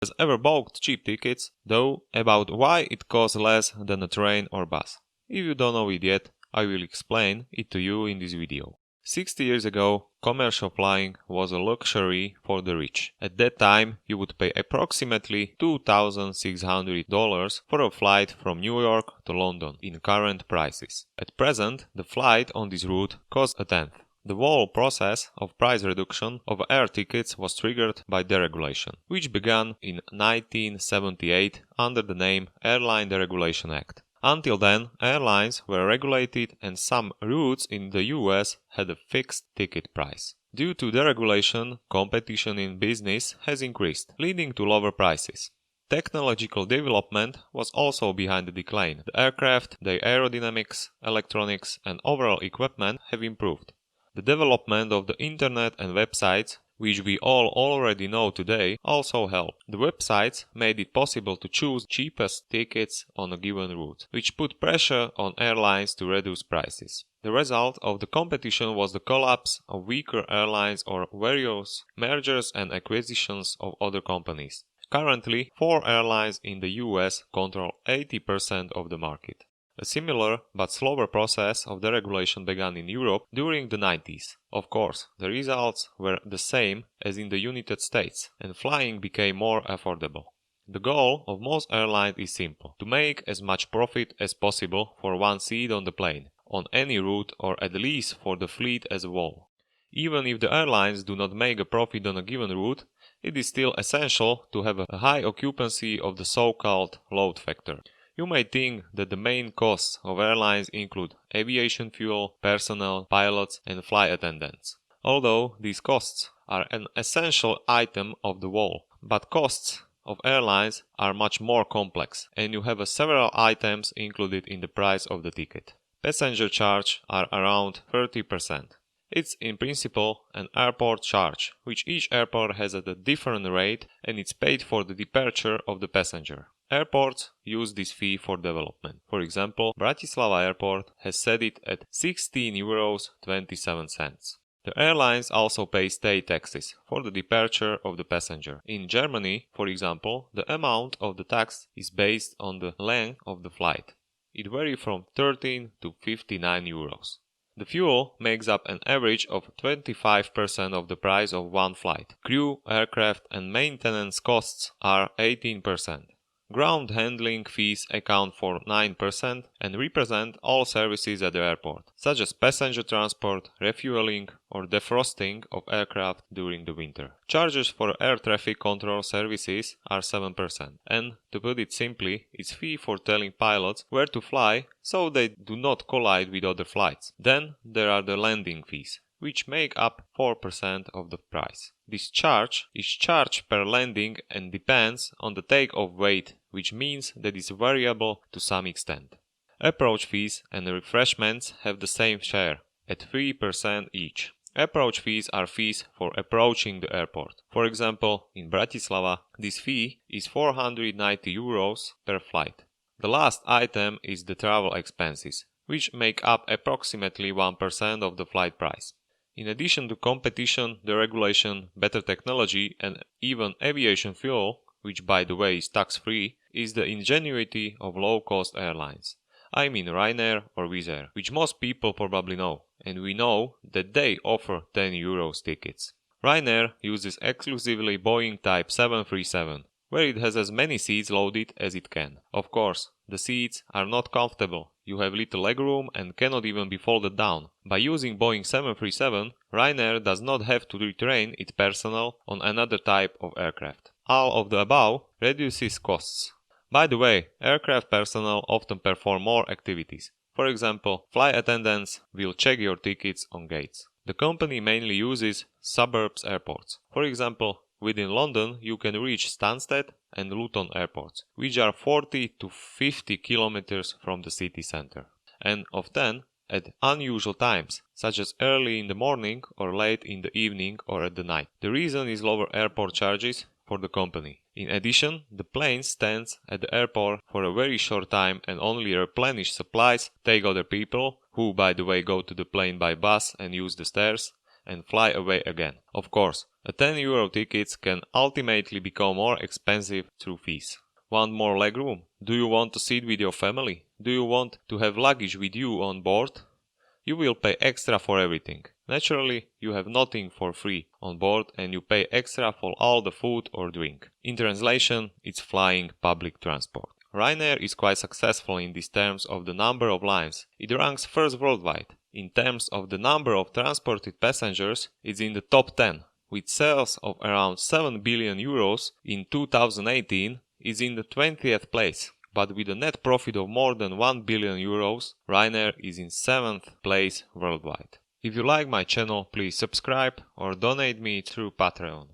has ever bought cheap tickets, though, about why it costs less than a train or bus. If you don't know it yet, I will explain it to you in this video. 60 years ago, commercial flying was a luxury for the rich. At that time, you would pay approximately $2,600 for a flight from New York to London in current prices. At present, the flight on this route costs a tenth. The whole process of price reduction of air tickets was triggered by deregulation, which began in 1978 under the name Airline Deregulation Act. Until then, airlines were regulated and some routes in the US had a fixed ticket price. Due to deregulation, competition in business has increased, leading to lower prices. Technological development was also behind the decline. The aircraft, their aerodynamics, electronics, and overall equipment have improved. The development of the internet and websites, which we all already know today, also helped. The websites made it possible to choose cheapest tickets on a given route, which put pressure on airlines to reduce prices. The result of the competition was the collapse of weaker airlines or various mergers and acquisitions of other companies. Currently, 4 airlines in the US control 80% of the market. A similar but slower process of deregulation began in Europe during the 90s. Of course, the results were the same as in the United States, and flying became more affordable. The goal of most airlines is simple: to make as much profit as possible for one seat on the plane, on any route, or at least for the fleet as a whole. Even if the airlines do not make a profit on a given route, it is still essential to have a high occupancy of the so-called load factor. You may think that the main costs of airlines include aviation fuel, personnel, pilots, and flight attendants. Although these costs are an essential item of the whole, but costs of airlines are much more complex, and you have several items included in the price of the ticket. Passenger charge are around 30%. It's in principle an airport charge, which each airport has at a different rate, and it's paid for the departure of the passenger. Airports use this fee for development. For example, Bratislava Airport has set it at €16.27. The airlines also pay state taxes for the departure of the passenger. In Germany, for example, the amount of the tax is based on the length of the flight. It varies from 13 to €59. The fuel makes up an average of 25% of the price of one flight. Crew, aircraft, and maintenance costs are 18%. Ground handling fees account for 9% and represent all services at the airport, such as passenger transport, refueling, or defrosting of aircraft during the winter. Charges for air traffic control services are 7%, and, to put it simply, it's fee for telling pilots where to fly so they do not collide with other flights. Then there are the landing fees, which make up 4% of the price. This charge is charged per landing and depends on the takeoff weight, which means that it's variable to some extent. Approach fees and refreshments have the same share, at 3% each. Approach fees are fees for approaching the airport. For example, in Bratislava, this fee is €490 per flight. The last item is the travel expenses, which make up approximately 1% of the flight price. In addition to competition, deregulation, better technology, and even aviation fuel, which by the way is tax-free, is the ingenuity of low-cost airlines. I mean Ryanair or Wizzair, which most people probably know, and we know that they offer €10 tickets. Ryanair uses exclusively Boeing Type 737, where it has as many seats loaded as it can. Of course, the seats are not comfortable. You have little legroom and cannot even be folded down. By using Boeing 737, Ryanair does not have to retrain its personnel on another type of aircraft. All of the above reduces costs. By the way, aircraft personnel often perform more activities. For example, flight attendants will check your tickets on gates. The company mainly uses suburbs airports. For example, within London you can reach Stansted and Luton airports, which are 40 to 50 kilometers from the city center, and often at unusual times, such as early in the morning or late in the evening or at the night. The reason is lower airport charges for the company. In addition, the plane stands at the airport for a very short time and only replenish supplies, take other people, who by the way go to the plane by bus and use the stairs, and fly away again. Of course, A €10 ticket can ultimately become more expensive through fees. Want more legroom? Do you want to sit with your family? Do you want to have luggage with you on board? You will pay extra for everything. Naturally, you have nothing for free on board and you pay extra for all the food or drink. In translation, it's flying public transport. Ryanair is quite successful in these terms of the number of lines. It ranks first worldwide. In terms of the number of transported passengers, it's in the top 10. With sales of around €7 billion in 2018, it's in the 20th place. But with a net profit of more than €1 billion, Ryanair is in 7th place worldwide. If you like my channel, please subscribe or donate me through Patreon.